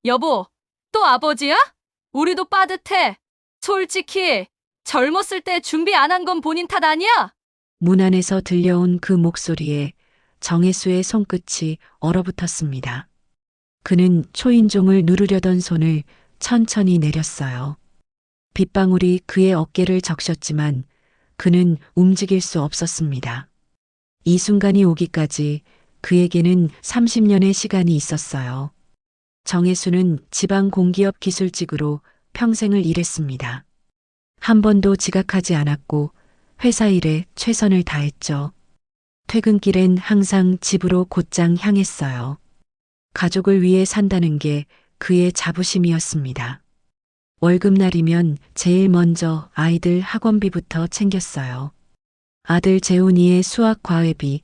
여보, 또 아버지야? 우리도 빠듯해. 솔직히 젊었을 때 준비 안 한 건 본인 탓 아니야? 문 안에서 들려온 그 목소리에 정혜수의 손끝이 얼어붙었습니다. 그는 초인종을 누르려던 손을 천천히 내렸어요. 빗방울이 그의 어깨를 적셨지만 그는 움직일 수 없었습니다. 이 순간이 오기까지 그에게는 30년의 시간이 있었어요. 정혜수는 지방 공기업 기술직으로 평생을 일했습니다. 한 번도 지각하지 않았고 회사 일에 최선을 다했죠. 퇴근길엔 항상 집으로 곧장 향했어요. 가족을 위해 산다는 게 그의 자부심이었습니다. 월급날이면 제일 먼저 아이들 학원비부터 챙겼어요. 아들 재훈이의 수학 과외비,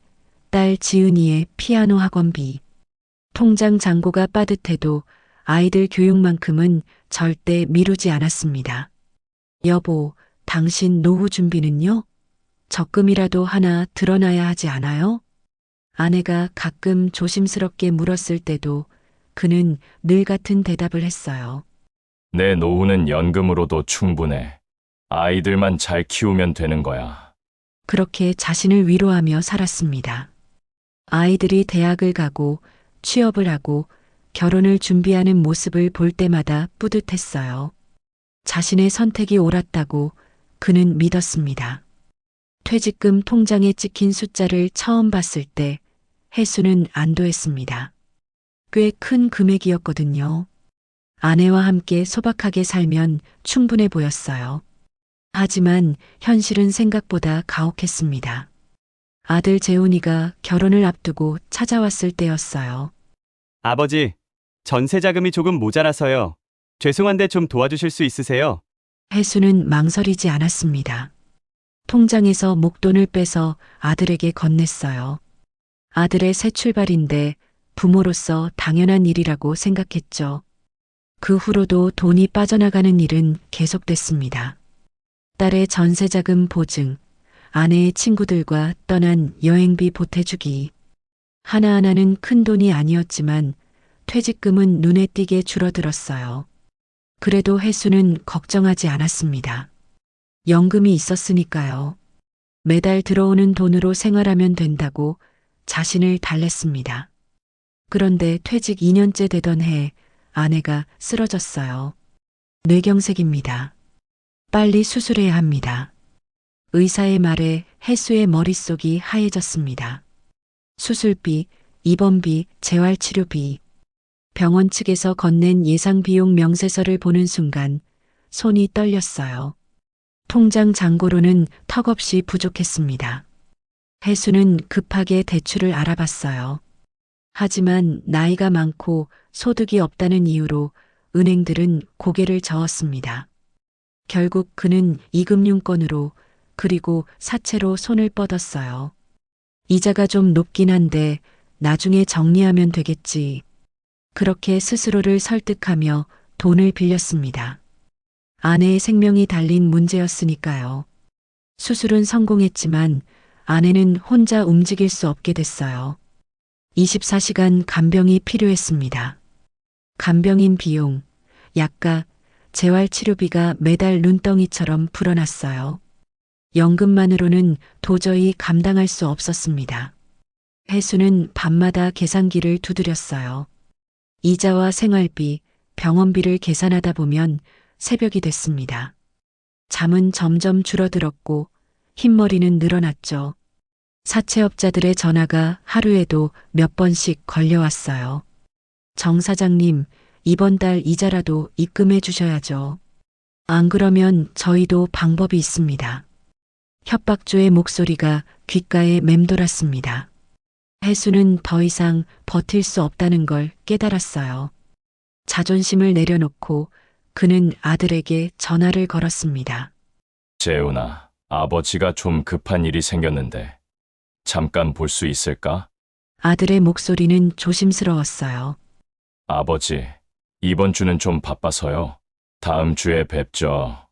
딸 지은이의 피아노 학원비. 통장 잔고가 빠듯해도 아이들 교육만큼은 절대 미루지 않았습니다. 여보, 당신 노후 준비는요? 적금이라도 하나 들어놔야 하지 않아요? 아내가 가끔 조심스럽게 물었을 때도 그는 늘 같은 대답을 했어요. 내 노후는 연금으로도 충분해. 아이들만 잘 키우면 되는 거야. 그렇게 자신을 위로하며 살았습니다. 아이들이 대학을 가고 취업을 하고 결혼을 준비하는 모습을 볼 때마다 뿌듯했어요. 자신의 선택이 옳았다고 그는 믿었습니다. 퇴직금 통장에 찍힌 숫자를 처음 봤을 때 혜수는 안도했습니다. 꽤 큰 금액이었거든요. 아내와 함께 소박하게 살면 충분해 보였어요. 하지만 현실은 생각보다 가혹했습니다. 아들 재훈이가 결혼을 앞두고 찾아왔을 때였어요. 아버지, 전세 자금이 조금 모자라서요. 죄송한데 좀 도와주실 수 있으세요? 혜수는 망설이지 않았습니다. 통장에서 목돈을 빼서 아들에게 건넸어요. 아들의 새 출발인데 부모로서 당연한 일이라고 생각했죠. 그 후로도 돈이 빠져나가는 일은 계속됐습니다. 딸의 전세자금 보증, 아내의 친구들과 떠난 여행비 보태주기. 하나하나는 큰 돈이 아니었지만 퇴직금은 눈에 띄게 줄어들었어요. 그래도 혜수는 걱정하지 않았습니다. 연금이 있었으니까요. 매달 들어오는 돈으로 생활하면 된다고 자신을 달랬습니다. 그런데 퇴직 2년째 되던 해 아내가 쓰러졌어요. 뇌경색입니다. 빨리 수술해야 합니다. 의사의 말에 혜수의 머릿속이 하얘졌습니다. 수술비, 입원비, 재활치료비. 병원 측에서 건넨 예상비용 명세서를 보는 순간 손이 떨렸어요. 통장 잔고로는 턱없이 부족했습니다. 혜수는 급하게 대출을 알아봤어요. 하지만 나이가 많고 소득이 없다는 이유로 은행들은 고개를 저었습니다. 결국 그는 이금융권으로 그리고 사채로 손을 뻗었어요. 이자가 좀 높긴 한데 나중에 정리하면 되겠지. 그렇게 스스로를 설득하며 돈을 빌렸습니다. 아내의 생명이 달린 문제였으니까요. 수술은 성공했지만 아내는 혼자 움직일 수 없게 됐어요. 24시간 간병이 필요했습니다. 간병인 비용, 약가, 재활치료비가 매달 눈덩이처럼 불어났어요. 연금만으로는 도저히 감당할 수 없었습니다. 혜수는 밤마다 계산기를 두드렸어요. 이자와 생활비, 병원비를 계산하다 보면 새벽이 됐습니다. 잠은 점점 줄어들었고 흰머리는 늘어났죠. 사채업자들의 전화가 하루에도 몇 번씩 걸려왔어요. 정 사장님, 이번 달 이자라도 입금해 주셔야죠. 안 그러면 저희도 방법이 있습니다. 협박조의 목소리가 귓가에 맴돌았습니다. 혜수는 더 이상 버틸 수 없다는 걸 깨달았어요. 자존심을 내려놓고 그는 아들에게 전화를 걸었습니다. 재훈아, 아버지가 좀 급한 일이 생겼는데 잠깐 볼 수 있을까? 아들의 목소리는 조심스러웠어요. 아버지, 이번 주는 좀 바빠서요. 다음 주에 뵙죠.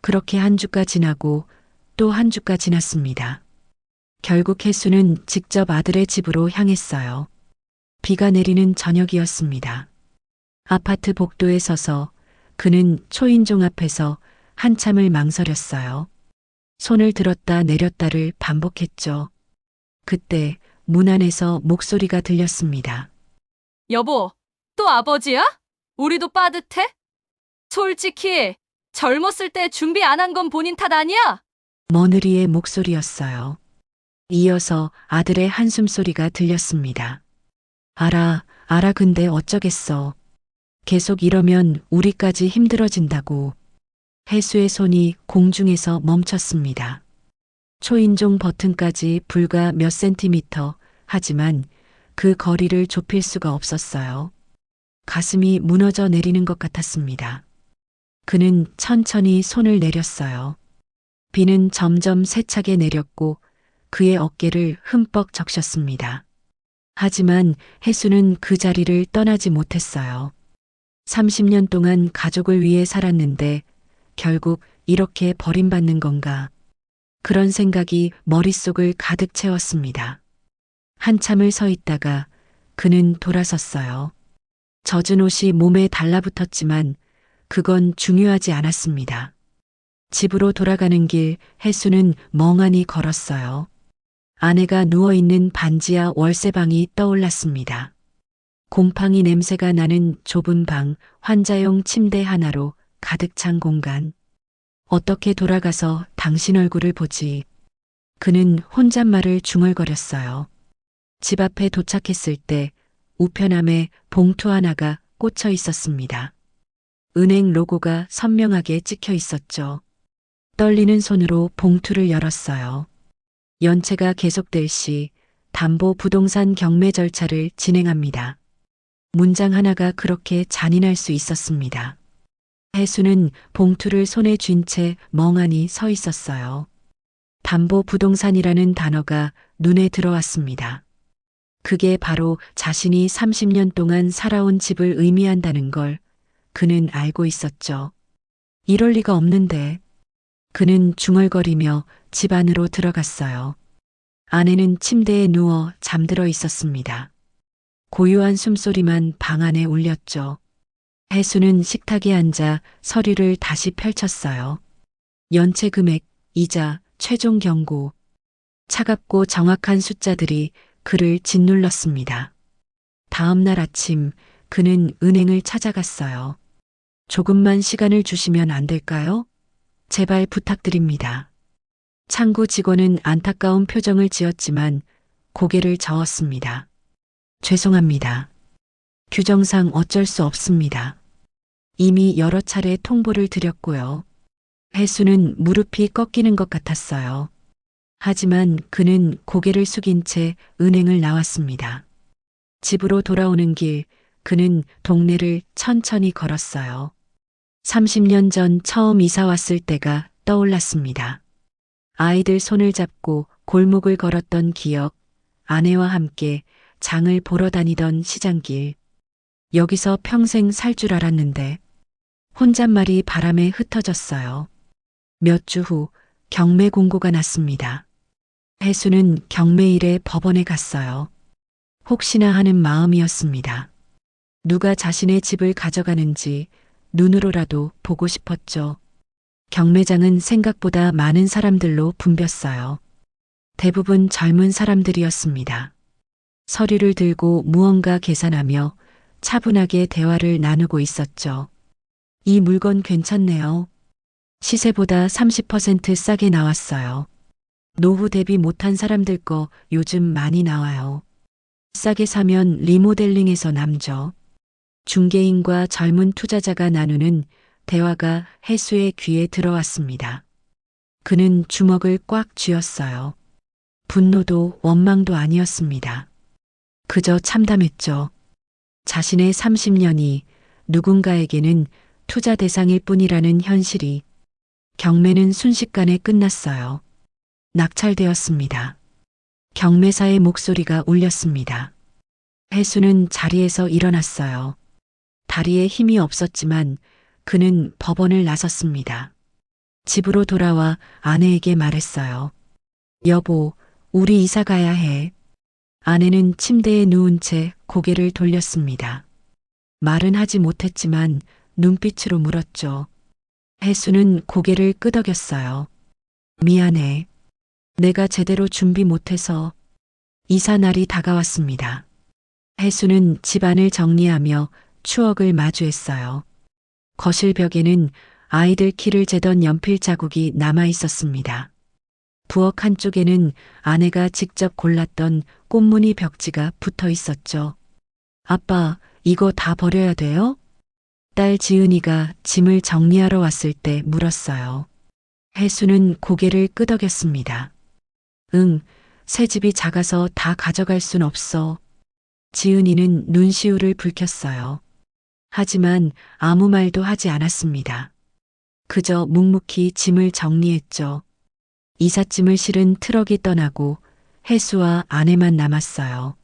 그렇게 한 주가 지나고 또 한 주가 지났습니다. 결국 혜수는 직접 아들의 집으로 향했어요. 비가 내리는 저녁이었습니다. 아파트 복도에 서서 그는 초인종 앞에서 한참을 망설였어요. 손을 들었다 내렸다를 반복했죠. 그때 문 안에서 목소리가 들렸습니다. 여보, 또 아버지야? 우리도 빠듯해? 솔직히 젊었을 때 준비 안 한 건 본인 탓 아니야? 머느리의 목소리였어요. 이어서 아들의 한숨소리가 들렸습니다. 알아, 근데 어쩌겠어. 계속 이러면 우리까지 힘들어진다고. 혜수의 손이 공중에서 멈췄습니다. 초인종 버튼까지 불과 몇 센티미터, 하지만 그 거리를 좁힐 수가 없었어요. 가슴이 무너져 내리는 것 같았습니다. 그는 천천히 손을 내렸어요. 비는 점점 세차게 내렸고 그의 어깨를 흠뻑 적셨습니다. 하지만 혜수는 그 자리를 떠나지 못했어요. 30년 동안 가족을 위해 살았는데 결국 이렇게 버림받는 건가? 그런 생각이 머릿속을 가득 채웠습니다. 한참을 서 있다가 그는 돌아섰어요. 젖은 옷이 몸에 달라붙었지만 그건 중요하지 않았습니다. 집으로 돌아가는 길 혜수는 멍하니 걸었어요. 아내가 누워있는 반지하 월세방이 떠올랐습니다. 곰팡이 냄새가 나는 좁은 방, 환자용 침대 하나로 가득 찬 공간. 어떻게 돌아가서 당신 얼굴을 보지? 그는 혼잣말을 중얼거렸어요. 집 앞에 도착했을 때 우편함에 봉투 하나가 꽂혀 있었습니다. 은행 로고가 선명하게 찍혀 있었죠. 떨리는 손으로 봉투를 열었어요. 연체가 계속될 시 담보 부동산 경매 절차를 진행합니다. 문장 하나가 그렇게 잔인할 수 있었습니다. 혜수는 봉투를 손에 쥔 채 멍하니 서 있었어요. 담보 부동산이라는 단어가 눈에 들어왔습니다. 그게 바로 자신이 30년 동안 살아온 집을 의미한다는 걸 그는 알고 있었죠. 이럴 리가 없는데. 그는 중얼거리며 집 안으로 들어갔어요. 아내는 침대에 누워 잠들어 있었습니다. 고요한 숨소리만 방 안에 울렸죠. 혜수는 식탁에 앉아 서류를 다시 펼쳤어요. 연체 금액, 이자, 최종 경고. 차갑고 정확한 숫자들이 그를 짓눌렀습니다. 다음 날 아침 그는 은행을 찾아갔어요. 조금만 시간을 주시면 안 될까요? 제발 부탁드립니다. 창구 직원은 안타까운 표정을 지었지만 고개를 저었습니다. 죄송합니다. 규정상 어쩔 수 없습니다. 이미 여러 차례 통보를 드렸고요. 혜수는 무릎이 꺾이는 것 같았어요. 하지만 그는 고개를 숙인 채 은행을 나왔습니다. 집으로 돌아오는 길 그는 동네를 천천히 걸었어요. 30년 전 처음 이사 왔을 때가 떠올랐습니다. 아이들 손을 잡고 골목을 걸었던 기억, 아내와 함께 장을 보러 다니던 시장길. 여기서 평생 살 줄 알았는데 혼잣말이 바람에 흩어졌어요. 몇 주 후 경매 공고가 났습니다. 혜수는 경매일에 법원에 갔어요. 혹시나 하는 마음이었습니다. 누가 자신의 집을 가져가는지 눈으로라도 보고 싶었죠. 경매장은 생각보다 많은 사람들로 붐볐어요. 대부분 젊은 사람들이었습니다. 서류를 들고 무언가 계산하며 차분하게 대화를 나누고 있었죠. 이 물건 괜찮네요. 시세보다 30% 싸게 나왔어요. 노후 대비 못한 사람들 거 요즘 많이 나와요. 싸게 사면 리모델링에서 남죠. 중개인과 젊은 투자자가 나누는 대화가 혜수의 귀에 들어왔습니다. 그는 주먹을 꽉 쥐었어요. 분노도 원망도 아니었습니다. 그저 참담했죠. 자신의 30년이 누군가에게는 투자 대상일 뿐이라는 현실이. 경매는 순식간에 끝났어요. 낙찰되었습니다. 경매사의 목소리가 울렸습니다. 혜수는 자리에서 일어났어요. 다리에 힘이 없었지만 그는 법원을 나섰습니다. 집으로 돌아와 아내에게 말했어요. 여보, 우리 이사 가야 해. 아내는 침대에 누운 채 고개를 돌렸습니다. 말은 하지 못했지만 눈빛으로 물었죠. 혜수는 고개를 끄덕였어요. 미안해. 내가 제대로 준비 못해서. 이사 날이 다가왔습니다. 혜수는 집안을 정리하며 추억을 마주했어요. 거실 벽에는 아이들 키를 재던 연필 자국이 남아 있었습니다. 부엌 한쪽에는 아내가 직접 골랐던 꽃무늬 벽지가 붙어 있었죠. 아빠, 이거 다 버려야 돼요? 딸 지은이가 짐을 정리하러 왔을 때 물었어요. 혜수는 고개를 끄덕였습니다. 응, 새 집이 작아서 다 가져갈 순 없어. 지은이는 눈시울을 붉혔어요. 하지만 아무 말도 하지 않았습니다. 그저 묵묵히 짐을 정리했죠. 이삿짐을 실은 트럭이 떠나고 혜수와 아내만 남았어요.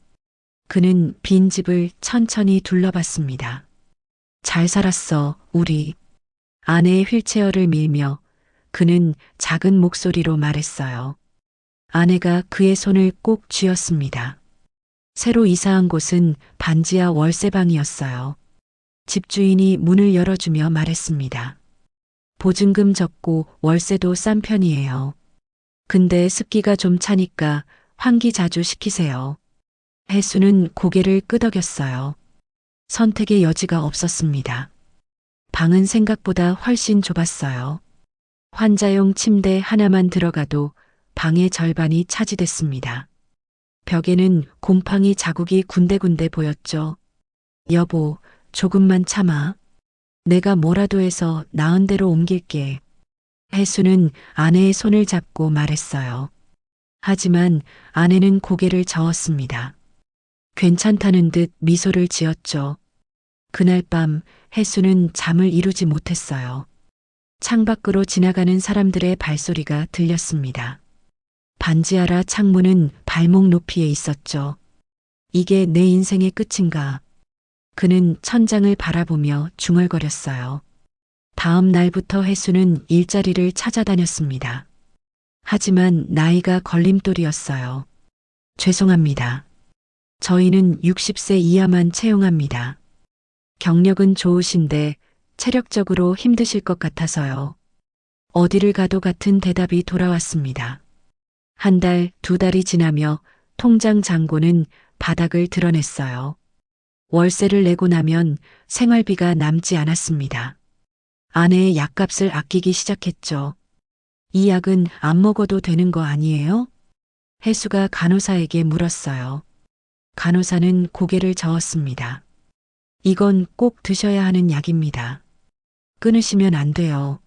그는 빈 집을 천천히 둘러봤습니다. 잘 살았어, 우리. 아내의 휠체어를 밀며 그는 작은 목소리로 말했어요. 아내가 그의 손을 꼭 쥐었습니다. 새로 이사한 곳은 반지하 월세방이었어요. 집주인이 문을 열어주며 말했습니다. 보증금 적고 월세도 싼 편이에요. 근데 습기가 좀 차니까 환기 자주 시키세요. 혜수는 고개를 끄덕였어요. 선택의 여지가 없었습니다. 방은 생각보다 훨씬 좁았어요. 환자용 침대 하나만 들어가도 방의 절반이 차지됐습니다. 벽에는 곰팡이 자국이 군데군데 보였죠. 여보, 조금만 참아. 내가 뭐라도 해서 나은 대로 옮길게. 혜수는 아내의 손을 잡고 말했어요. 하지만 아내는 고개를 저었습니다. 괜찮다는 듯 미소를 지었죠. 그날 밤 혜수는 잠을 이루지 못했어요. 창밖으로 지나가는 사람들의 발소리가 들렸습니다. 반지하라 창문은 발목 높이에 있었죠. 이게 내 인생의 끝인가? 그는 천장을 바라보며 중얼거렸어요. 다음 날부터 혜수는 일자리를 찾아다녔습니다. 하지만 나이가 걸림돌이었어요. 죄송합니다. 저희는 60세 이하만 채용합니다. 경력은 좋으신데 체력적으로 힘드실 것 같아서요. 어디를 가도 같은 대답이 돌아왔습니다. 한 달, 두 달이 지나며 통장 잔고는 바닥을 드러냈어요. 월세를 내고 나면 생활비가 남지 않았습니다. 아내의 약값을 아끼기 시작했죠. 이 약은 안 먹어도 되는 거 아니에요? 혜수가 간호사에게 물었어요. 간호사는 고개를 저었습니다. 이건 꼭 드셔야 하는 약입니다. 끊으시면 안 돼요.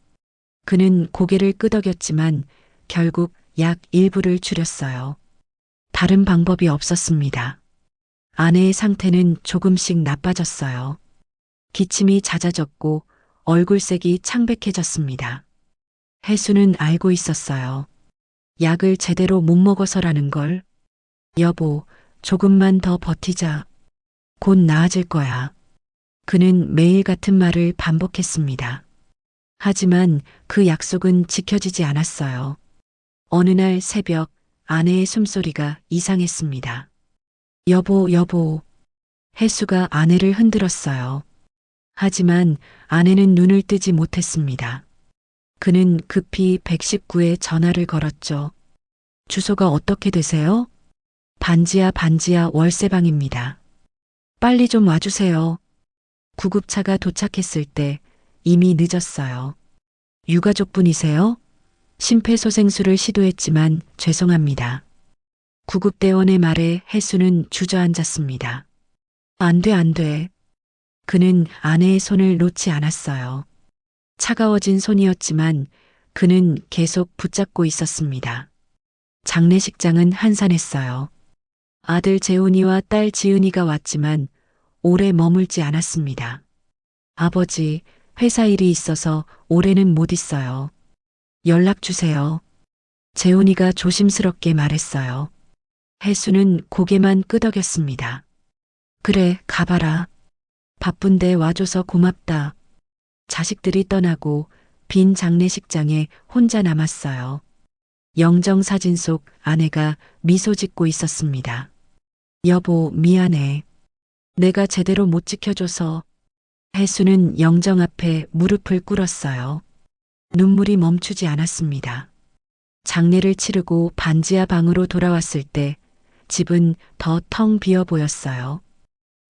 그는 고개를 끄덕였지만 결국 약 일부를 줄였어요. 다른 방법이 없었습니다. 아내의 상태는 조금씩 나빠졌어요. 기침이 잦아졌고 얼굴색이 창백해졌습니다. 혜수는 알고 있었어요. 약을 제대로 못 먹어서라는 걸. 여보, 조금만 더 버티자. 곧 나아질 거야. 그는 매일 같은 말을 반복했습니다. 하지만 그 약속은 지켜지지 않았어요. 어느 날 새벽 아내의 숨소리가 이상했습니다. 여보, 여보. 혜수가 아내를 흔들었어요. 하지만 아내는 눈을 뜨지 못했습니다. 그는 급히 119에 전화를 걸었죠. 주소가 어떻게 되세요? 반지하 월세방입니다. 빨리 좀 와주세요. 구급차가 도착했을 때 이미 늦었어요. 유가족분이세요? 심폐소생술을 시도했지만 죄송합니다. 구급대원의 말에 혜수는 주저앉았습니다. 안 돼, 안 돼. 그는 아내의 손을 놓지 않았어요. 차가워진 손이었지만 그는 계속 붙잡고 있었습니다. 장례식장은 한산했어요. 아들 재훈이와 딸 지은이가 왔지만 오래 머물지 않았습니다. 아버지, 회사 일이 있어서 올해는 못 있어요. 연락 주세요. 재훈이가 조심스럽게 말했어요. 혜수는 고개만 끄덕였습니다. 그래, 가봐라. 바쁜데 와줘서 고맙다. 자식들이 떠나고 빈 장례식장에 혼자 남았어요. 영정사진 속 아내가 미소 짓고 있었습니다. 여보, 미안해. 내가 제대로 못 지켜줘서. 혜수는 영정 앞에 무릎을 꿇었어요. 눈물이 멈추지 않았습니다. 장례를 치르고 반지하 방으로 돌아왔을 때 집은 더 텅 비어 보였어요.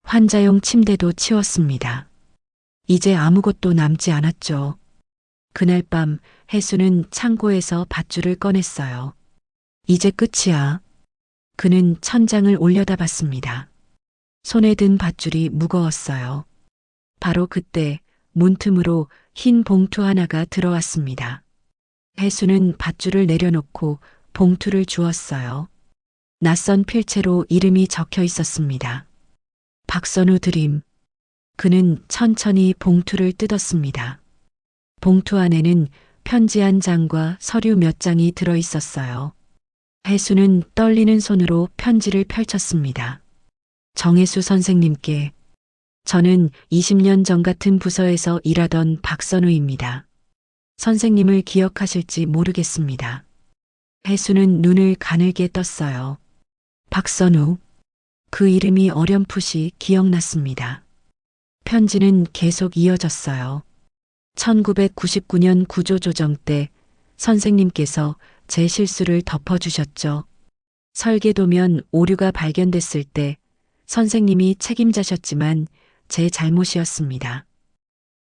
환자용 침대도 치웠습니다. 이제 아무것도 남지 않았죠. 그날 밤 혜수는 창고에서 밧줄을 꺼냈어요. 이제 끝이야. 그는 천장을 올려다봤습니다. 손에 든 밧줄이 무거웠어요. 바로 그때 문틈으로 흰 봉투 하나가 들어왔습니다. 혜수는 밧줄을 내려놓고 봉투를 주었어요. 낯선 필체로 이름이 적혀 있었습니다. 박선우 드림. 그는 천천히 봉투를 뜯었습니다. 봉투 안에는 편지 한 장과 서류 몇 장이 들어 있었어요. 혜수는 떨리는 손으로 편지를 펼쳤습니다. 정혜수 선생님께. 저는 20년 전 같은 부서에서 일하던 박선우입니다. 선생님을 기억하실지 모르겠습니다. 혜수는 눈을 가늘게 떴어요. 박선우. 그 이름이 어렴풋이 기억났습니다. 편지는 계속 이어졌어요. 1999년 구조조정 때 선생님께서 제 실수를 덮어주셨죠. 설계도면 오류가 발견됐을 때 선생님이 책임자셨지만 제 잘못이었습니다.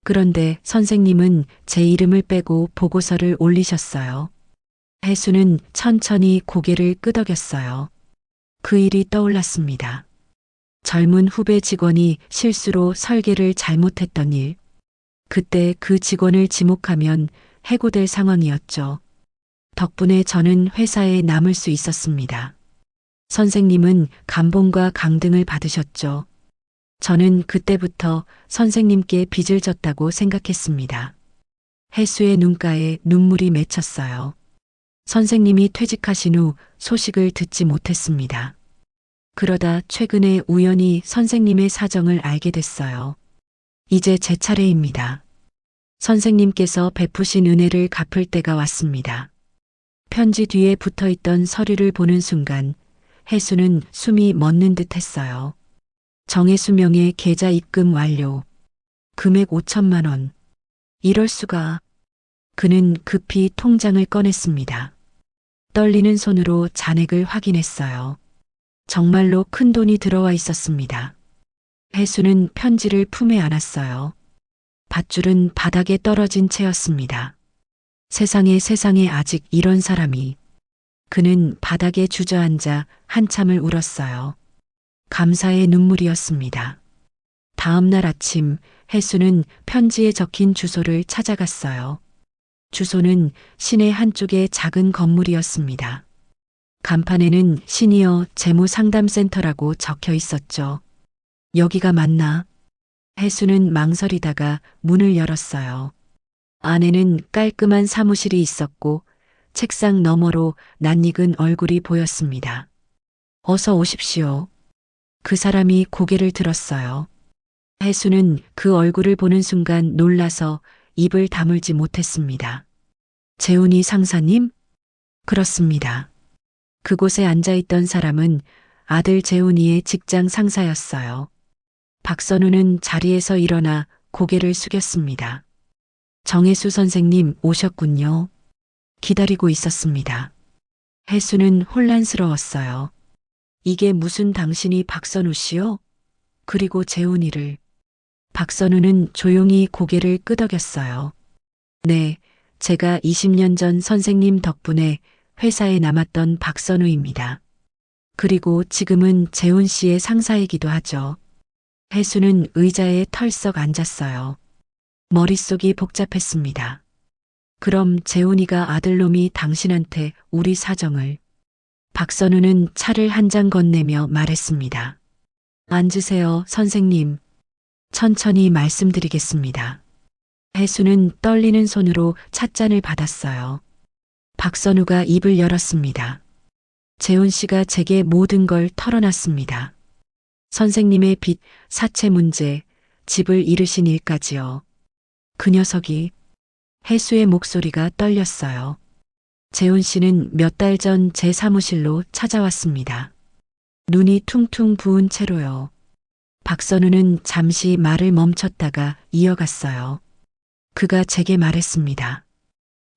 그런데 선생님은 제 이름을 빼고 보고서를 올리셨어요. 혜수는 천천히 고개를 끄덕였어요. 그 일이 떠올랐습니다. 젊은 후배 직원이 실수로 설계를 잘못했던 일. 그때 그 직원을 지목하면 해고될 상황이었죠. 덕분에 저는 회사에 남을 수 있었습니다. 선생님은 감봉과 강등을 받으셨죠. 저는 그때부터 선생님께 빚을 졌다고 생각했습니다. 혜수의 눈가에 눈물이 맺혔어요. 선생님이 퇴직하신 후 소식을 듣지 못했습니다. 그러다 최근에 우연히 선생님의 사정을 알게 됐어요. 이제 제 차례입니다. 선생님께서 베푸신 은혜를 갚을 때가 왔습니다. 편지 뒤에 붙어 있던 서류를 보는 순간 혜수는 숨이 멎는 듯 했어요. 정혜수 명의 계좌 입금 완료. 금액 5천만 원. 이럴 수가. 그는 급히 통장을 꺼냈습니다. 떨리는 손으로 잔액을 확인했어요. 정말로 큰 돈이 들어와 있었습니다. 혜수는 편지를 품에 안았어요. 밧줄은 바닥에 떨어진 채였습니다. 세상에 아직 이런 사람이. 그는 바닥에 주저앉아 한참을 울었어요. 감사의 눈물이었습니다. 다음 날 아침 혜수는 편지에 적힌 주소를 찾아갔어요. 주소는 시내 한쪽의 작은 건물이었습니다. 간판에는 시니어 재무상담센터라고 적혀 있었죠. 여기가 맞나? 혜수는 망설이다가 문을 열었어요. 안에는 깔끔한 사무실이 있었고 책상 너머로 낯익은 얼굴이 보였습니다. 어서 오십시오. 그 사람이 고개를 들었어요. 혜수는 그 얼굴을 보는 순간 놀라서 입을 다물지 못했습니다. 재훈이 상사님? 그렇습니다. 그곳에 앉아있던 사람은 아들 재훈이의 직장 상사였어요. 박선우는 자리에서 일어나 고개를 숙였습니다. 정혜수 선생님 오셨군요. 기다리고 있었습니다. 혜수는 혼란스러웠어요. 이게 무슨 당신이 박선우 씨요? 그리고 재훈이를. 박선우는 조용히 고개를 끄덕였어요. 네, 제가 20년 전 선생님 덕분에 회사에 남았던 박선우입니다. 그리고 지금은 재훈 씨의 상사이기도 하죠. 혜수는 의자에 털썩 앉았어요. 머릿속이 복잡했습니다. 그럼 재훈이가 아들놈이 당신한테 우리 사정을. 박선우는 차를 한 잔 건네며 말했습니다. 앉으세요, 선생님. 천천히 말씀드리겠습니다. 혜수는 떨리는 손으로 찻잔을 받았어요. 박선우가 입을 열었습니다. 재훈 씨가 제게 모든 걸 털어놨습니다. 선생님의 빚, 사채 문제, 집을 잃으신 일까지요. 그 녀석이. 혜수의 목소리가 떨렸어요. 재훈 씨는 몇 달 전 제 사무실로 찾아왔습니다. 눈이 퉁퉁 부은 채로요. 박선우는 잠시 말을 멈췄다가 이어갔어요. 그가 제게 말했습니다.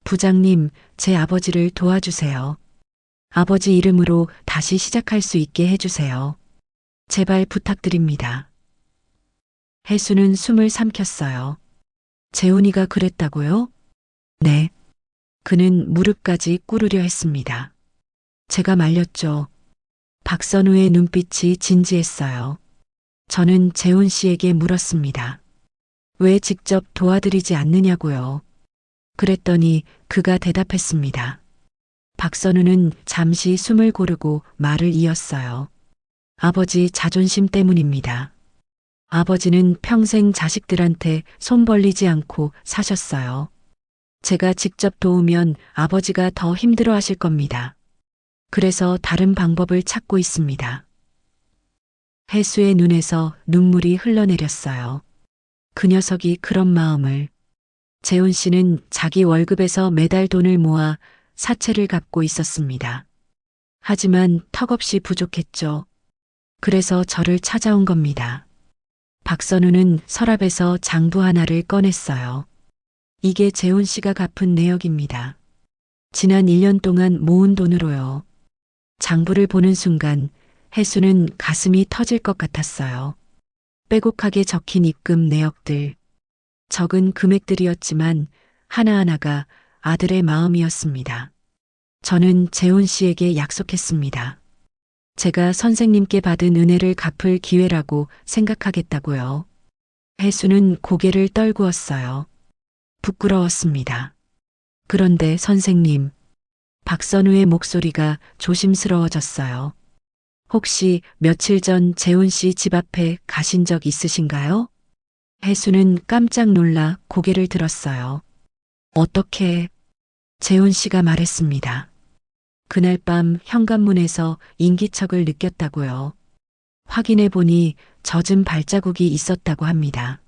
부장님, 제 아버지를 도와주세요. 아버지 이름으로 다시 시작할 수 있게 해주세요. 제발 부탁드립니다. 혜수는 숨을 삼켰어요. 재훈이가 그랬다고요? 네. 그는 무릎까지 꿇으려 했습니다. 제가 말렸죠. 박선우의 눈빛이 진지했어요. 저는 재훈 씨에게 물었습니다. 왜 직접 도와드리지 않느냐고요. 그랬더니 그가 대답했습니다. 박선우는 잠시 숨을 고르고 말을 이었어요. 아버지 자존심 때문입니다. 아버지는 평생 자식들한테 손 벌리지 않고 사셨어요. 제가 직접 도우면 아버지가 더 힘들어 하실 겁니다. 그래서 다른 방법을 찾고 있습니다. 혜수의 눈에서 눈물이 흘러내렸어요. 그 녀석이 그런 마음을. 재훈 씨는 자기 월급에서 매달 돈을 모아 사채를 갚고 있었습니다. 하지만 턱없이 부족했죠. 그래서 저를 찾아온 겁니다. 박선우는 서랍에서 장부 하나를 꺼냈어요. 이게 재훈 씨가 갚은 내역입니다. 지난 1년 동안 모은 돈으로요. 장부를 보는 순간 혜수는 가슴이 터질 것 같았어요. 빼곡하게 적힌 입금 내역들. 적은 금액들이었지만 하나하나가 아들의 마음이었습니다. 저는 재훈 씨에게 약속했습니다. 제가 선생님께 받은 은혜를 갚을 기회라고 생각하겠다고요. 혜수는 고개를 떨구었어요. 부끄러웠습니다. 그런데 선생님, 박선우의 목소리가 조심스러워졌어요. 혹시 며칠 전 재훈 씨 집 앞에 가신 적 있으신가요? 혜수는 깜짝 놀라 고개를 들었어요. 어떻게? 재훈 씨가 말했습니다. 그날 밤 현관문에서 인기척을 느꼈다고요. 확인해 보니 젖은 발자국이 있었다고 합니다.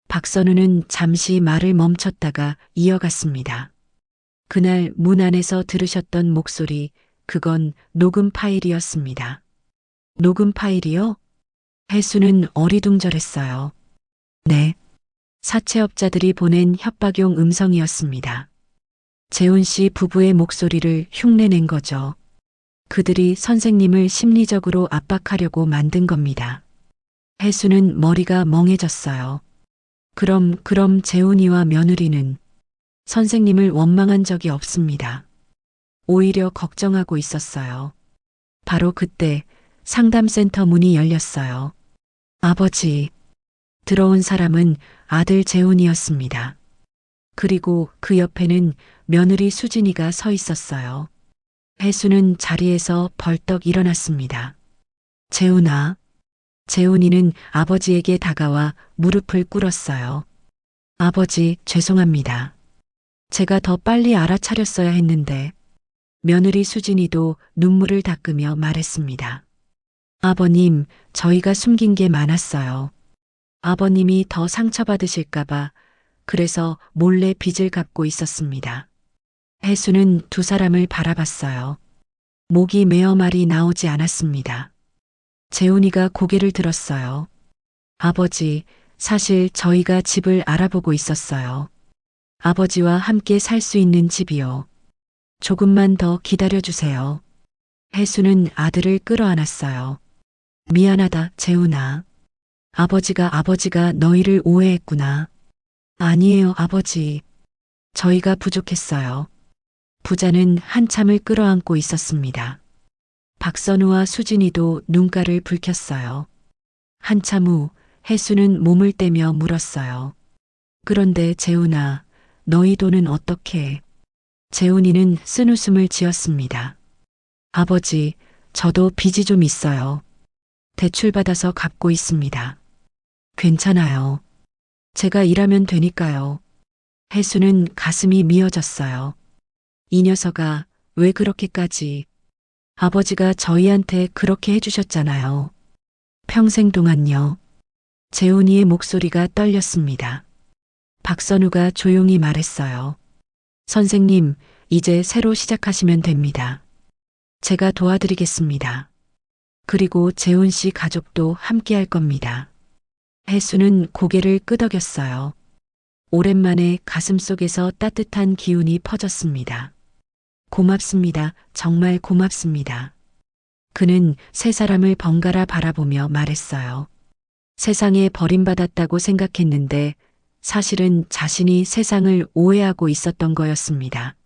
박선우는 잠시 말을 멈췄다가 이어갔습니다. 그날 문 안에서 들으셨던 목소리, 그건 녹음 파일이었습니다. 녹음 파일이요? 혜수는 어리둥절했어요. 네. 사채업자들이 보낸 협박용 음성이었습니다. 재훈 씨 부부의 목소리를 흉내낸 거죠. 그들이 선생님을 심리적으로 압박하려고 만든 겁니다. 혜수는 머리가 멍해졌어요. 그럼 재훈이와 며느리는 선생님을 원망한 적이 없습니다. 오히려 걱정하고 있었어요. 바로 그때 상담센터 문이 열렸어요. 아버지. 들어온 사람은 아들 재훈이었습니다. 그리고 그 옆에는 며느리 수진이가 서 있었어요. 혜수는 자리에서 벌떡 일어났습니다. 재훈아. 재훈이는 아버지에게 다가와 무릎을 꿇었어요. 아버지, 죄송합니다. 제가 더 빨리 알아차렸어야 했는데. 며느리 수진이도 눈물을 닦으며 말했습니다. 아버님, 저희가 숨긴 게 많았어요. 아버님이 더 상처받으실까봐 그래서 몰래 빚을 갚고 있었습니다. 혜수는 두 사람을 바라봤어요. 목이 메어 말이 나오지 않았습니다. 재훈이가 고개를 들었어요. 아버지, 사실 저희가 집을 알아보고 있었어요. 아버지와 함께 살 수 있는 집이요. 조금만 더 기다려주세요. 혜수는 아들을 끌어안았어요. 미안하다, 재훈아. 아버지가 너희를 오해했구나. 아니에요, 아버지. 저희가 부족했어요. 부자는 한참을 끌어안고 있었습니다. 박선우와 수진이도 눈가를 붉혔어요. 한참 후 혜수는 몸을 떼며 물었어요. 그런데 재훈아, 너희 돈은 어떻게? 재훈이는 쓴웃음을 지었습니다. 아버지, 저도 빚이 좀 있어요. 대출받아서 갚고 있습니다. 괜찮아요. 제가 일하면 되니까요. 혜수는 가슴이 미어졌어요. 이 녀석아, 왜 그렇게까지? 아버지가 저희한테 그렇게 해주셨잖아요. 평생 동안요. 재훈이의 목소리가 떨렸습니다. 박선우가 조용히 말했어요. 선생님, 이제 새로 시작하시면 됩니다. 제가 도와드리겠습니다. 그리고 재훈 씨 가족도 함께 할 겁니다. 혜수는 고개를 끄덕였어요. 오랜만에 가슴속에서 따뜻한 기운이 퍼졌습니다. 고맙습니다. 정말 고맙습니다. 그는 세 사람을 번갈아 바라보며 말했어요. 세상에 버림받았다고 생각했는데 사실은 자신이 세상을 오해하고 있었던 거였습니다.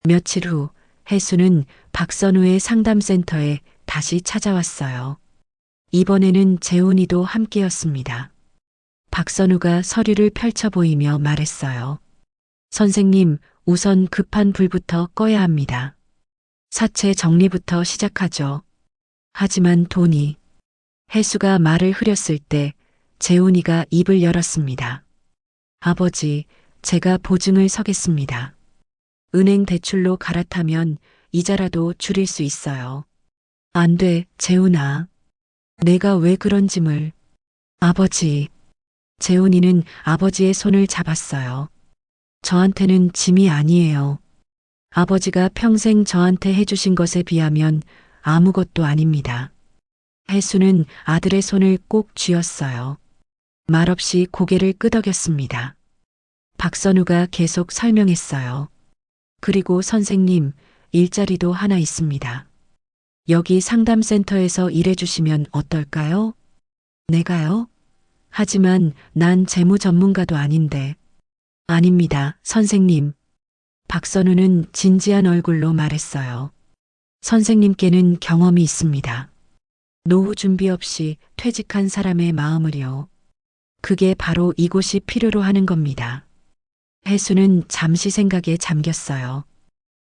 며칠 후 혜수는 박선우의 상담센터에 다시 찾아왔어요. 이번에는 재훈이도 함께였습니다. 박선우가 서류를 펼쳐 보이며 말했어요. 선생님, 우선 급한 불부터 꺼야 합니다. 사체 정리부터 시작하죠. 하지만 돈이. 혜수가 말을 흐렸을 때 재훈이가 입을 열었습니다. 아버지, 제가 보증을 서겠습니다. 은행 대출로 갈아타면 이자라도 줄일 수 있어요. 안 돼, 재훈아. 내가 왜 그런 짐을. 아버지. 재훈이는 아버지의 손을 잡았어요. 저한테는 짐이 아니에요. 아버지가 평생 저한테 해주신 것에 비하면 아무것도 아닙니다. 혜수는 아들의 손을 꼭 쥐었어요. 말없이 고개를 끄덕였습니다. 박선우가 계속 설명했어요. 그리고 선생님, 일자리도 하나 있습니다. 여기 상담센터에서 일해주시면 어떨까요? 내가요? 하지만 난 재무 전문가도 아닌데. 아닙니다, 선생님. 박선우는 진지한 얼굴로 말했어요. 선생님께는 경험이 있습니다. 노후 준비 없이 퇴직한 사람의 마음을요. 그게 바로 이곳이 필요로 하는 겁니다. 혜수는 잠시 생각에 잠겼어요.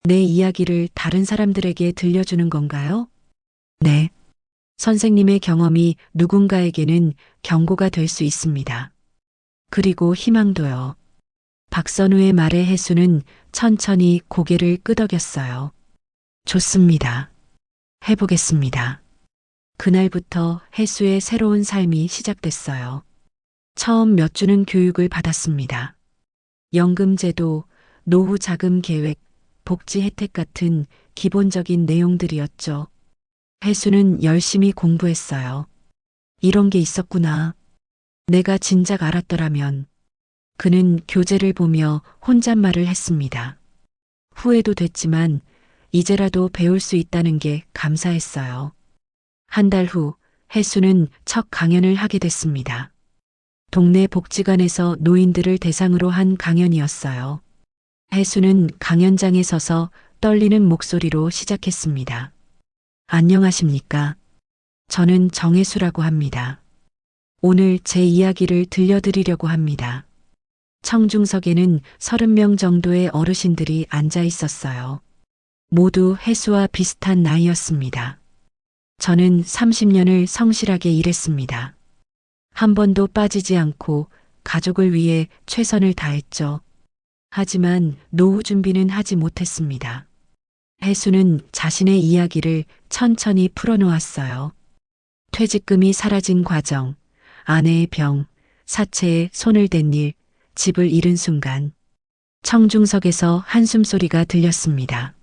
내 이야기를 다른 사람들에게 들려주는 건가요? 네. 선생님의 경험이 누군가에게는 경고가 될 수 있습니다. 그리고 희망도요. 박선우의 말에 혜수는 천천히 고개를 끄덕였어요. 좋습니다. 해보겠습니다. 그날부터 혜수의 새로운 삶이 시작됐어요. 처음 몇 주는 교육을 받았습니다. 연금제도, 노후 자금 계획, 복지 혜택 같은 기본적인 내용들이었죠. 혜수는 열심히 공부했어요. 이런 게 있었구나. 내가 진작 알았더라면. 그는 교재를 보며 혼잣말을 했습니다. 후회도 됐지만 이제라도 배울 수 있다는 게 감사했어요. 한 달 후 혜수는 첫 강연을 하게 됐습니다. 동네 복지관에서 노인들을 대상으로 한 강연이었어요. 혜수는 강연장에 서서 떨리는 목소리로 시작했습니다. 안녕하십니까? 저는 정혜수라고 합니다. 오늘 제 이야기를 들려드리려고 합니다. 청중석에는 30명 정도의 어르신들이 앉아 있었어요. 모두 혜수와 비슷한 나이였습니다. 저는 30년을 성실하게 일했습니다. 한 번도 빠지지 않고 가족을 위해 최선을 다했죠. 하지만 노후 준비는 하지 못했습니다. 혜수는 자신의 이야기를 천천히 풀어놓았어요. 퇴직금이 사라진 과정, 아내의 병, 사체에 손을 댄 일, 집을 잃은 순간. 청중석에서 한숨소리가 들렸습니다.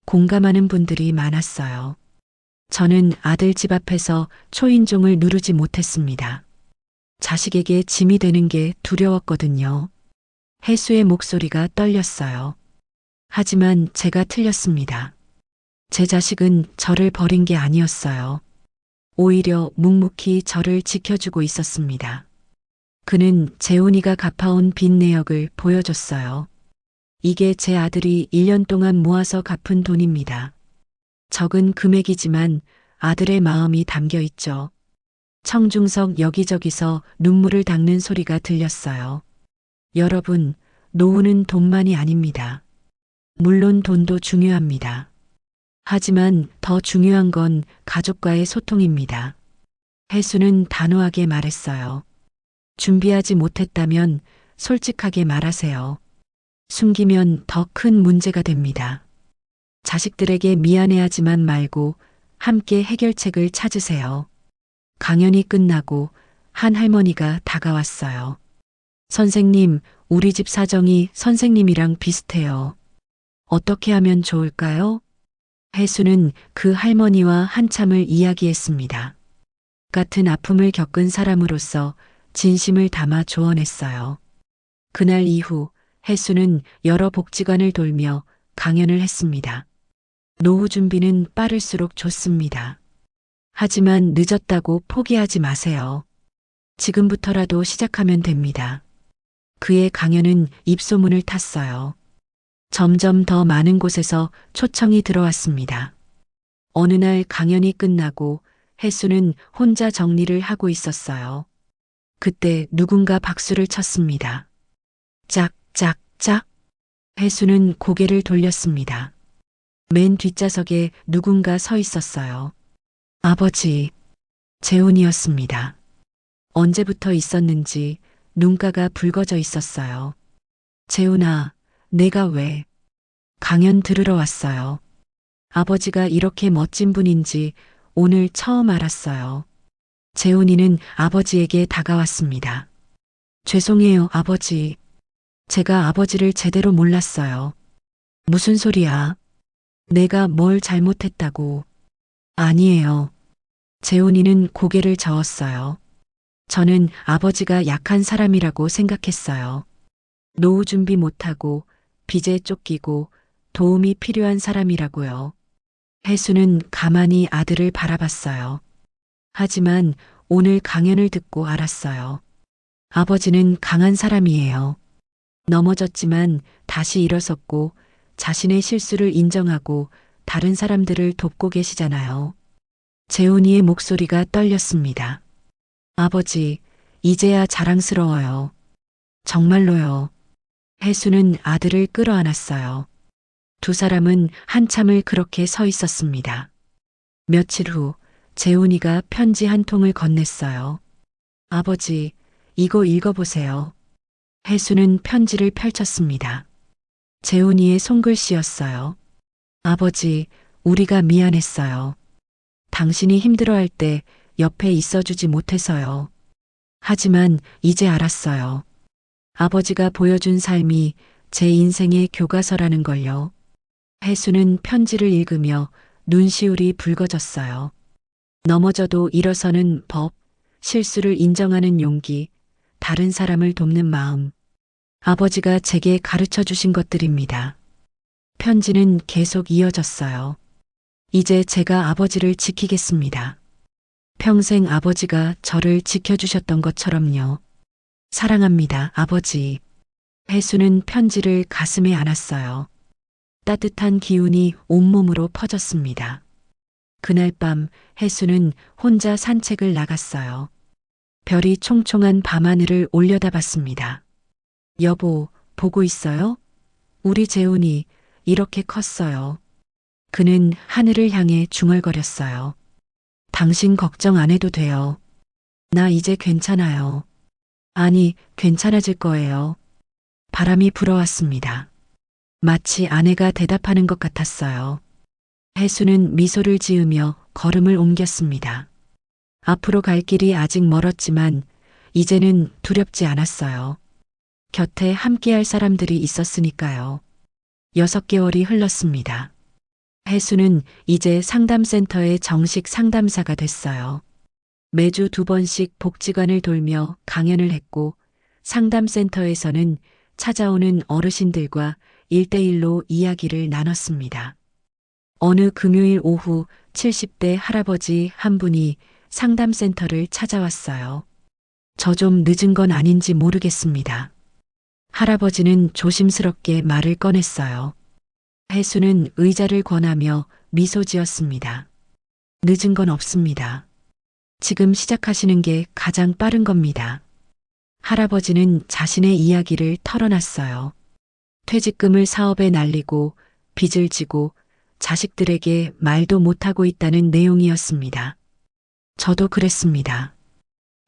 공감하는 분들이 많았어요. 저는 아들 집 앞에서 초인종을 누르지 못했습니다. 자식에게 짐이 되는 게 두려웠거든요. 혜수의 목소리가 떨렸어요. 하지만 제가 틀렸습니다. 제 자식은 저를 버린 게 아니었어요. 오히려 묵묵히 저를 지켜주고 있었습니다. 그는 재훈이가 갚아온 빚 내역을 보여줬어요. 이게 제 아들이 1년 동안 모아서 갚은 돈입니다. 적은 금액이지만 아들의 마음이 담겨 있죠. 청중석 여기저기서 눈물을 닦는 소리가 들렸어요. 여러분, 노후는 돈만이 아닙니다. 물론 돈도 중요합니다. 하지만 더 중요한 건 가족과의 소통입니다. 혜수는 단호하게 말했어요. 준비하지 못했다면 솔직하게 말하세요. 숨기면 더 큰 문제가 됩니다. 자식들에게 미안해하지만 말고 함께 해결책을 찾으세요. 강연이 끝나고 한 할머니가 다가왔어요. 선생님, 우리 집 사정이 선생님이랑 비슷해요. 어떻게 하면 좋을까요? 혜수는 그 할머니와 한참을 이야기했습니다. 같은 아픔을 겪은 사람으로서 진심을 담아 조언했어요. 그날 이후 혜수는 여러 복지관을 돌며 강연을 했습니다. 노후 준비는 빠를수록 좋습니다. 하지만 늦었다고 포기하지 마세요. 지금부터라도 시작하면 됩니다. 그의 강연은 입소문을 탔어요. 점점 더 많은 곳에서 초청이 들어왔습니다. 어느 날 강연이 끝나고 혜수는 혼자 정리를 하고 있었어요. 그때 누군가 박수를 쳤습니다. 짝, 짝, 짝. 혜수는 고개를 돌렸습니다. 맨 뒷좌석에 누군가 서 있었어요. 아버지, 재훈이었습니다. 언제부터 있었는지 눈가가 붉어져 있었어요. 재훈아, 내가 왜? 강연 들으러 왔어요. 아버지가 이렇게 멋진 분인지 오늘 처음 알았어요. 재훈이는 아버지에게 다가왔습니다. 죄송해요, 아버지. 제가 아버지를 제대로 몰랐어요. 무슨 소리야? 내가 뭘 잘못했다고. 아니에요. 재훈이는 고개를 저었어요. 저는 아버지가 약한 사람이라고 생각했어요. 노후 준비 못하고 빚에 쫓기고 도움이 필요한 사람이라고요. 혜수는 가만히 아들을 바라봤어요. 하지만 오늘 강연을 듣고 알았어요. 아버지는 강한 사람이에요. 넘어졌지만 다시 일어섰고 자신의 실수를 인정하고 다른 사람들을 돕고 계시잖아요. 재훈이의 목소리가 떨렸습니다. 아버지, 이제야 자랑스러워요. 정말로요. 혜수는 아들을 끌어안았어요. 두 사람은 한참을 그렇게 서 있었습니다. 며칠 후 재훈이가 편지 한 통을 건넸어요. 아버지, 이거 읽어보세요. 혜수는 편지를 펼쳤습니다. 재훈이의 손글씨였어요. 아버지, 우리가 미안했어요. 당신이 힘들어할 때 옆에 있어주지 못해서요. 하지만 이제 알았어요. 아버지가 보여준 삶이 제 인생의 교과서라는 걸요. 혜수는 편지를 읽으며 눈시울이 붉어졌어요. 넘어져도 일어서는 법, 실수를 인정하는 용기, 다른 사람을 돕는 마음. 아버지가 제게 가르쳐 주신 것들입니다. 편지는 계속 이어졌어요. 이제 제가 아버지를 지키겠습니다. 평생 아버지가 저를 지켜주셨던 것처럼요. 사랑합니다, 아버지. 혜수는 편지를 가슴에 안았어요. 따뜻한 기운이 온몸으로 퍼졌습니다. 그날 밤 혜수는 혼자 산책을 나갔어요. 별이 총총한 밤하늘을 올려다봤습니다. 여보, 보고 있어요? 우리 재훈이 이렇게 컸어요. 그는 하늘을 향해 중얼거렸어요. 당신 걱정 안 해도 돼요. 나 이제 괜찮아요. 아니, 괜찮아질 거예요. 바람이 불어왔습니다. 마치 아내가 대답하는 것 같았어요. 혜수는 미소를 지으며 걸음을 옮겼습니다. 앞으로 갈 길이 아직 멀었지만 이제는 두렵지 않았어요. 곁에 함께할 사람들이 있었으니까요. 6개월이 흘렀습니다. 혜수는 이제 상담센터의 정식 상담사가 됐어요. 매주 2번씩 복지관을 돌며 강연을 했고 상담센터에서는 찾아오는 어르신들과 1대1로 이야기를 나눴습니다. 어느 금요일 오후 70대 할아버지 한 분이 상담센터를 찾아왔어요. 저 좀 늦은 건 아닌지 모르겠습니다. 할아버지는 조심스럽게 말을 꺼냈어요. 혜수는 의자를 권하며 미소 지었습니다. 늦은 건 없습니다. 지금 시작하시는 게 가장 빠른 겁니다. 할아버지는 자신의 이야기를 털어놨어요. 퇴직금을 사업에 날리고 빚을 지고 자식들에게 말도 못하고 있다는 내용이었습니다. 저도 그랬습니다.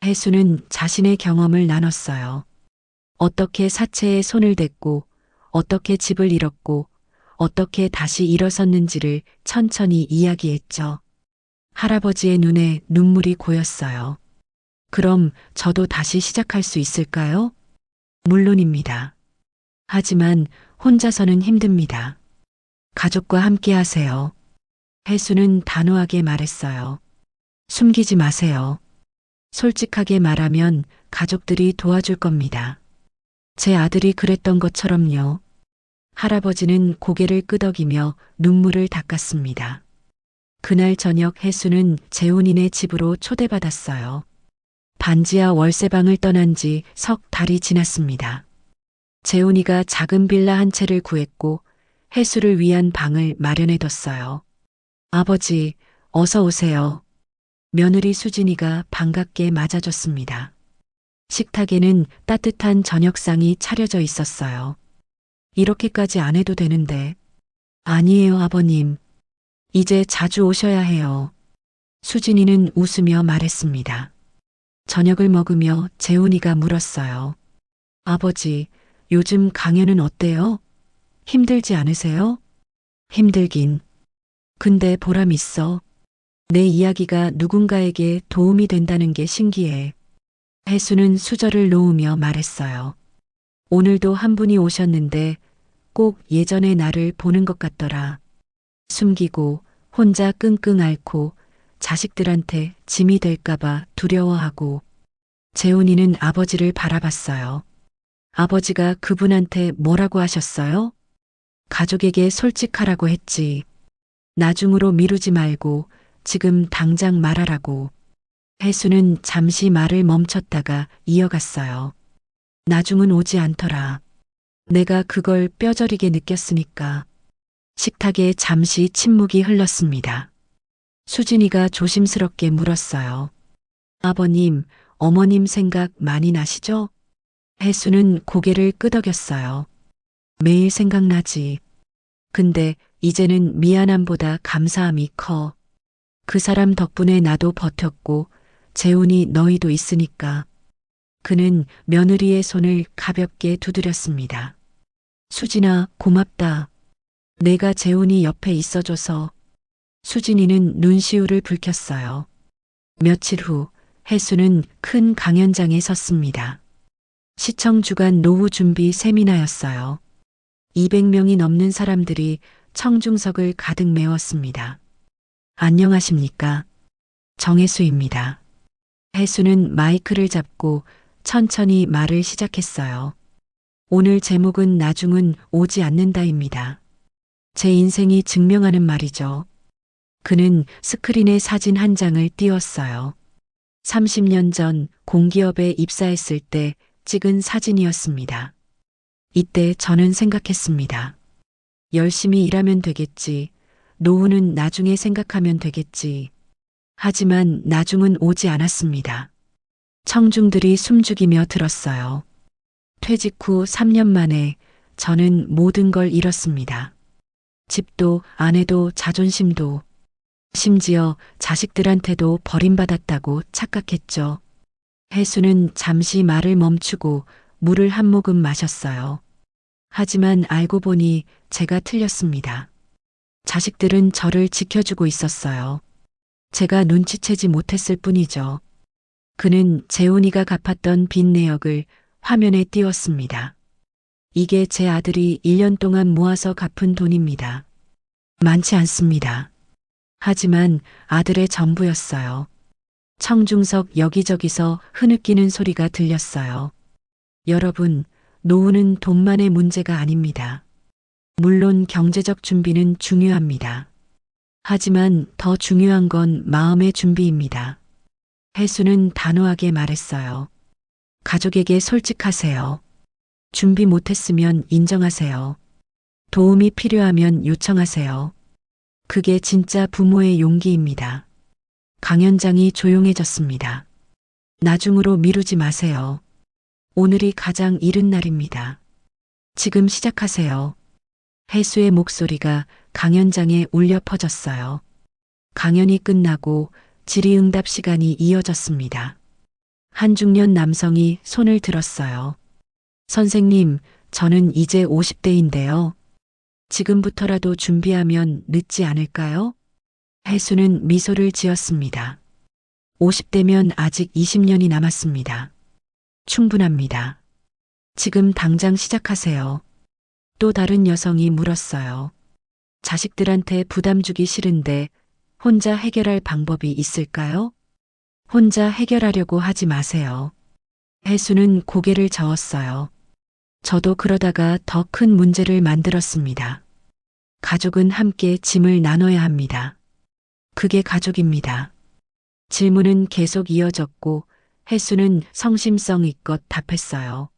혜수는 자신의 경험을 나눴어요. 어떻게 사채에 손을 댔고 어떻게 집을 잃었고 어떻게 다시 일어섰는지를 천천히 이야기했죠. 할아버지의 눈에 눈물이 고였어요. 그럼 저도 다시 시작할 수 있을까요? 물론입니다. 하지만 혼자서는 힘듭니다. 가족과 함께 하세요. 혜수는 단호하게 말했어요. 숨기지 마세요. 솔직하게 말하면 가족들이 도와줄 겁니다. 제 아들이 그랬던 것처럼요. 할아버지는 고개를 끄덕이며 눈물을 닦았습니다. 그날 저녁 혜수는 재훈이네 집으로 초대받았어요. 반지하 월세방을 떠난 지 석 달이 지났습니다. 재훈이가 작은 빌라 한 채를 구했고 혜수를 위한 방을 마련해뒀어요. 아버지, 어서 오세요. 며느리 수진이가 반갑게 맞아줬습니다. 식탁에는 따뜻한 저녁상이 차려져 있었어요. 이렇게까지 안 해도 되는데. 아니에요, 아버님. 이제 자주 오셔야 해요. 수진이는 웃으며 말했습니다. 저녁을 먹으며 재훈이가 물었어요. 아버지, 요즘 강연은 어때요? 힘들지 않으세요? 힘들긴. 근데 보람 있어. 내 이야기가 누군가에게 도움이 된다는 게 신기해. 혜수는 수저를 놓으며 말했어요. 오늘도 한 분이 오셨는데 꼭 예전의 나를 보는 것 같더라. 숨기고 혼자 끙끙 앓고 자식들한테 짐이 될까봐 두려워하고. 재훈이는 아버지를 바라봤어요. 아버지가 그분한테 뭐라고 하셨어요? 가족에게 솔직하라고 했지. 나중으로 미루지 말고 지금 당장 말하라고. 혜수는 잠시 말을 멈췄다가 이어갔어요. 나중은 오지 않더라. 내가 그걸 뼈저리게 느꼈으니까. 식탁에 잠시 침묵이 흘렀습니다. 수진이가 조심스럽게 물었어요. 아버님, 어머님 생각 많이 나시죠? 혜수는 고개를 끄덕였어요. 매일 생각나지. 근데 이제는 미안함보다 감사함이 커. 그 사람 덕분에 나도 버텼고 재훈이 너희도 있으니까. 그는 며느리의 손을 가볍게 두드렸습니다. 수진아, 고맙다. 내가 재훈이 옆에 있어줘서. 수진이는 눈시울을 붉혔어요. 며칠 후 혜수는 큰 강연장에 섰습니다. 시청 주간 노후 준비 세미나였어요. 200명이 넘는 사람들이 청중석을 가득 메웠습니다. 안녕하십니까? 정혜수입니다. 혜수는 마이크를 잡고 천천히 말을 시작했어요. 오늘 제목은 나중은 오지 않는다입니다. 제 인생이 증명하는 말이죠. 그는 스크린에 사진 한 장을 띄웠어요. 30년 전 공기업에 입사했을 때 찍은 사진이었습니다. 이때 저는 생각했습니다. 열심히 일하면 되겠지. 노후는 나중에 생각하면 되겠지. 하지만 나중은 오지 않았습니다. 청중들이 숨죽이며 들었어요. 퇴직 후 3년 만에 저는 모든 걸 잃었습니다. 집도 아내도 자존심도 심지어 자식들한테도 버림받았다고 착각했죠. 혜수는 잠시 말을 멈추고 물을 한 모금 마셨어요. 하지만 알고 보니 제가 틀렸습니다. 자식들은 저를 지켜주고 있었어요. 제가 눈치채지 못했을 뿐이죠. 그는 재훈이가 갚았던 빚 내역을 화면에 띄웠습니다. 이게 제 아들이 1년 동안 모아서 갚은 돈입니다. 많지 않습니다. 하지만 아들의 전부였어요. 청중석 여기저기서 흐느끼는 소리가 들렸어요. 여러분, 노후는 돈만의 문제가 아닙니다. 물론 경제적 준비는 중요합니다. 하지만 더 중요한 건 마음의 준비입니다. 혜수는 단호하게 말했어요. 가족에게 솔직하세요. 준비 못했으면 인정하세요. 도움이 필요하면 요청하세요. 그게 진짜 부모의 용기입니다. 강연장이 조용해졌습니다. 나중으로 미루지 마세요. 오늘이 가장 이른 날입니다. 지금 시작하세요. 혜수의 목소리가 강연장에 울려 퍼졌어요. 강연이 끝나고 질의응답 시간이 이어졌습니다. 한 중년 남성이 손을 들었어요. 선생님, 저는 이제 50대인데요. 지금부터라도 준비하면 늦지 않을까요? 혜수는 미소를 지었습니다. 50대면 아직 20년이 남았습니다. 충분합니다. 지금 당장 시작하세요. 또 다른 여성이 물었어요. 자식들한테 부담 주기 싫은데 혼자 해결할 방법이 있을까요? 혼자 해결하려고 하지 마세요. 혜수는 고개를 저었어요. 저도 그러다가 더 큰 문제를 만들었습니다. 가족은 함께 짐을 나눠야 합니다. 그게 가족입니다. 질문은 계속 이어졌고 혜수는 성심성의껏 답했어요.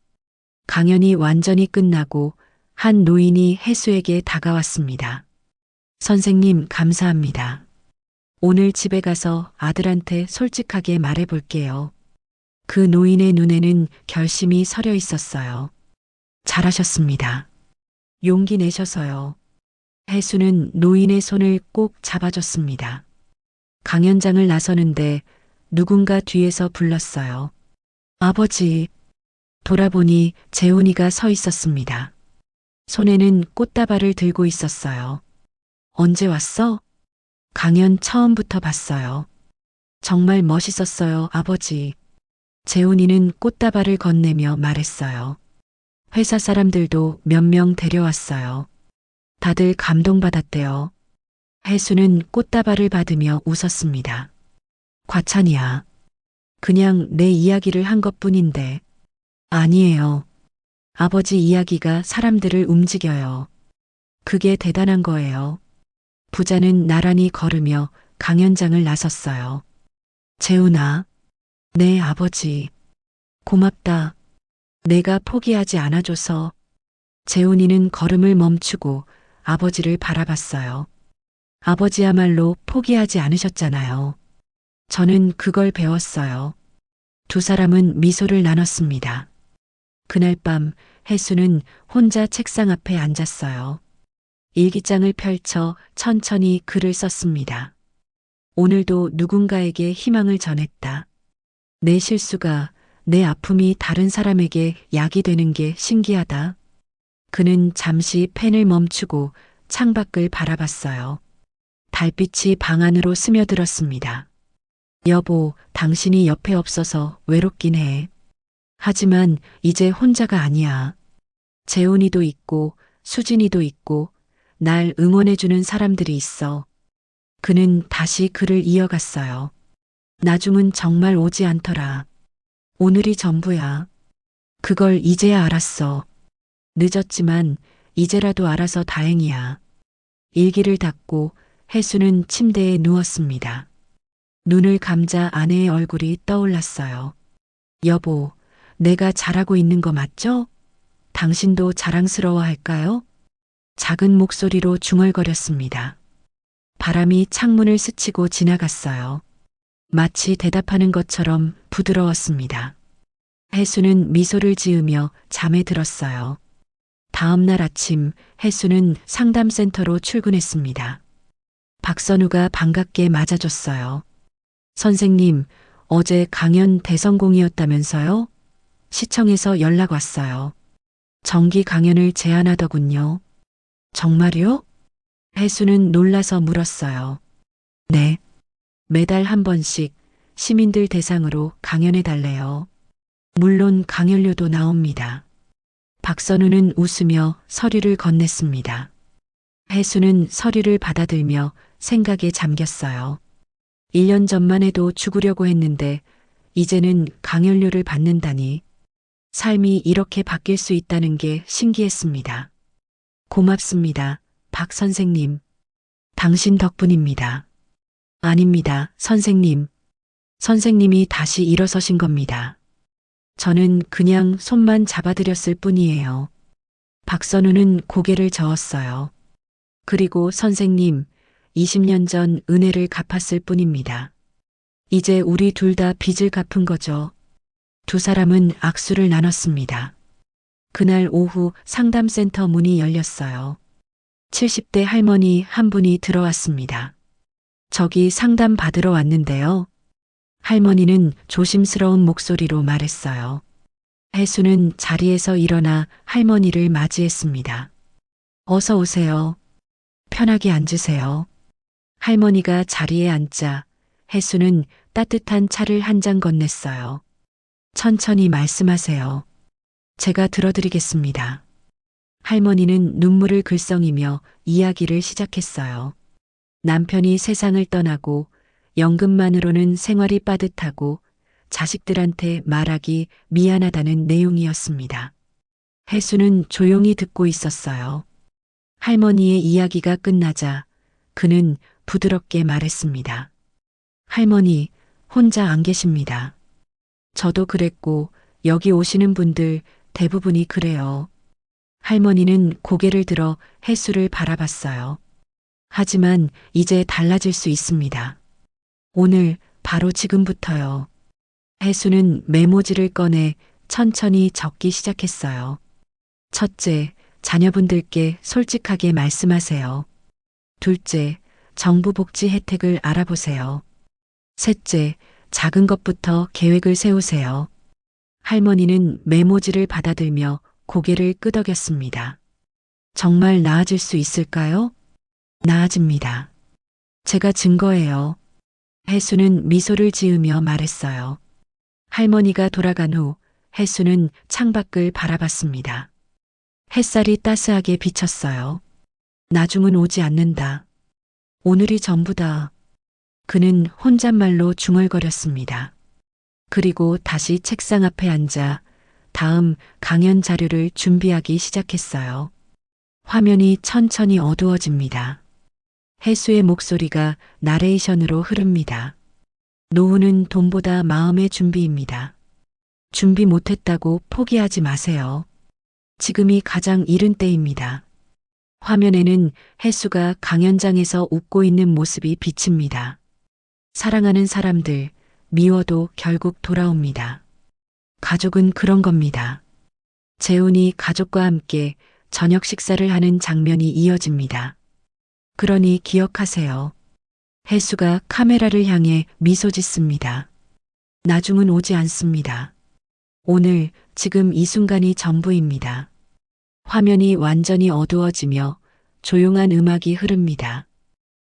강연이 완전히 끝나고 한 노인이 혜수에게 다가왔습니다. 선생님, 감사합니다. 오늘 집에 가서 아들한테 솔직하게 말해볼게요. 그 노인의 눈에는 결심이 서려 있었어요. 잘하셨습니다. 용기 내셔서요. 혜수는 노인의 손을 꼭 잡아줬습니다. 강연장을 나서는데 누군가 뒤에서 불렀어요. 아버지. 돌아보니 재훈이가 서 있었습니다. 손에는 꽃다발을 들고 있었어요. 언제 왔어? 강연 처음부터 봤어요. 정말 멋있었어요, 아버지. 재훈이는 꽃다발을 건네며 말했어요. 회사 사람들도 몇 명 데려왔어요. 다들 감동받았대요. 혜수는 꽃다발을 받으며 웃었습니다. 과찬이야. 그냥 내 이야기를 한 것뿐인데. 아니에요. 아버지 이야기가 사람들을 움직여요. 그게 대단한 거예요. 부자는 나란히 걸으며 강연장을 나섰어요. 재훈아. 네, 아버지. 고맙다. 내가 포기하지 않아줘서. 재훈이는 걸음을 멈추고 아버지를 바라봤어요. 아버지야말로 포기하지 않으셨잖아요. 저는 그걸 배웠어요. 두 사람은 미소를 나눴습니다. 그날 밤 혜수는 혼자 책상 앞에 앉았어요. 일기장을 펼쳐 천천히 글을 썼습니다. 오늘도 누군가에게 희망을 전했다. 내 실수가, 내 아픔이 다른 사람에게 약이 되는 게 신기하다. 그는 잠시 펜을 멈추고 창밖을 바라봤어요. 달빛이 방 안으로 스며들었습니다. 여보, 당신이 옆에 없어서 외롭긴 해. 하지만 이제 혼자가 아니야. 재훈이도 있고 수진이도 있고 날 응원해주는 사람들이 있어. 그는 다시 글을 이어갔어요. 나중은 정말 오지 않더라. 오늘이 전부야. 그걸 이제야 알았어. 늦었지만 이제라도 알아서 다행이야. 일기를 닫고 혜수는 침대에 누웠습니다. 눈을 감자 아내의 얼굴이 떠올랐어요. 여보, 내가 잘하고 있는 거 맞죠? 당신도 자랑스러워할까요? 작은 목소리로 중얼거렸습니다. 바람이 창문을 스치고 지나갔어요. 마치 대답하는 것처럼 부드러웠습니다. 혜수는 미소를 지으며 잠에 들었어요. 다음 날 아침 혜수는 상담센터로 출근했습니다. 박선우가 반갑게 맞아줬어요. 선생님, 어제 강연 대성공이었다면서요? 시청에서 연락 왔어요. 정기 강연을 제안하더군요. 정말요? 혜수는 놀라서 물었어요. 네. 매달 한 번씩 시민들 대상으로 강연해 달래요. 물론 강연료도 나옵니다. 박선우는 웃으며 서류를 건넸습니다. 혜수는 서류를 받아들며 생각에 잠겼어요. 1년 전만 해도 죽으려고 했는데 이제는 강연료를 받는다니 삶이 이렇게 바뀔 수 있다는 게 신기했습니다. 고맙습니다, 박 선생님. 당신 덕분입니다. 아닙니다, 선생님. 선생님이 다시 일어서신 겁니다. 저는 그냥 손만 잡아드렸을 뿐이에요. 박선우는 고개를 저었어요. 그리고 선생님, 20년 전 은혜를 갚았을 뿐입니다. 이제 우리 둘 다 빚을 갚은 거죠. 두 사람은 악수를 나눴습니다. 그날 오후 상담센터 문이 열렸어요. 70대 할머니 한 분이 들어왔습니다. 저기 상담 받으러 왔는데요. 할머니는 조심스러운 목소리로 말했어요. 혜수는 자리에서 일어나 할머니를 맞이했습니다. 어서 오세요. 편하게 앉으세요. 할머니가 자리에 앉자 혜수는 따뜻한 차를 한 잔 건넸어요. 천천히 말씀하세요. 제가 들어드리겠습니다. 할머니는 눈물을 글썽이며 이야기를 시작했어요. 남편이 세상을 떠나고 연금만으로는 생활이 빠듯하고 자식들한테 말하기 미안하다는 내용이었습니다. 혜수는 조용히 듣고 있었어요. 할머니의 이야기가 끝나자 그는 부드럽게 말했습니다. 할머니, 혼자 안 계십니다. 저도 그랬고 여기 오시는 분들 대부분이 그래요. 할머니는 고개를 들어 혜수를 바라봤어요. 하지만 이제 달라질 수 있습니다. 오늘 바로 지금부터요. 혜수는 메모지를 꺼내 천천히 적기 시작했어요. 첫째, 자녀분들께 솔직하게 말씀하세요. 둘째, 정부 복지 혜택을 알아보세요. 셋째, 작은 것부터 계획을 세우세요. 할머니는 메모지를 받아들며 고개를 끄덕였습니다. 정말 나아질 수 있을까요? 나아집니다. 제가 증거예요. 혜수는 미소를 지으며 말했어요. 할머니가 돌아간 후 혜수는 창밖을 바라봤습니다. 햇살이 따스하게 비쳤어요. 나중은 오지 않는다. 오늘이 전부다. 그는 혼잣말로 중얼거렸습니다. 그리고 다시 책상 앞에 앉아 다음 강연 자료를 준비하기 시작했어요. 화면이 천천히 어두워집니다. 혜수의 목소리가 나레이션으로 흐릅니다. 노후는 돈보다 마음의 준비입니다. 준비 못했다고 포기하지 마세요. 지금이 가장 이른 때입니다. 화면에는 혜수가 강연장에서 웃고 있는 모습이 비칩니다. 사랑하는 사람들, 미워도 결국 돌아옵니다. 가족은 그런 겁니다. 재훈이 가족과 함께 저녁 식사를 하는 장면이 이어집니다. 그러니 기억하세요. 혜수가 카메라를 향해 미소 짓습니다. 나중은 오지 않습니다. 오늘, 지금 이 순간이 전부입니다. 화면이 완전히 어두워지며 조용한 음악이 흐릅니다.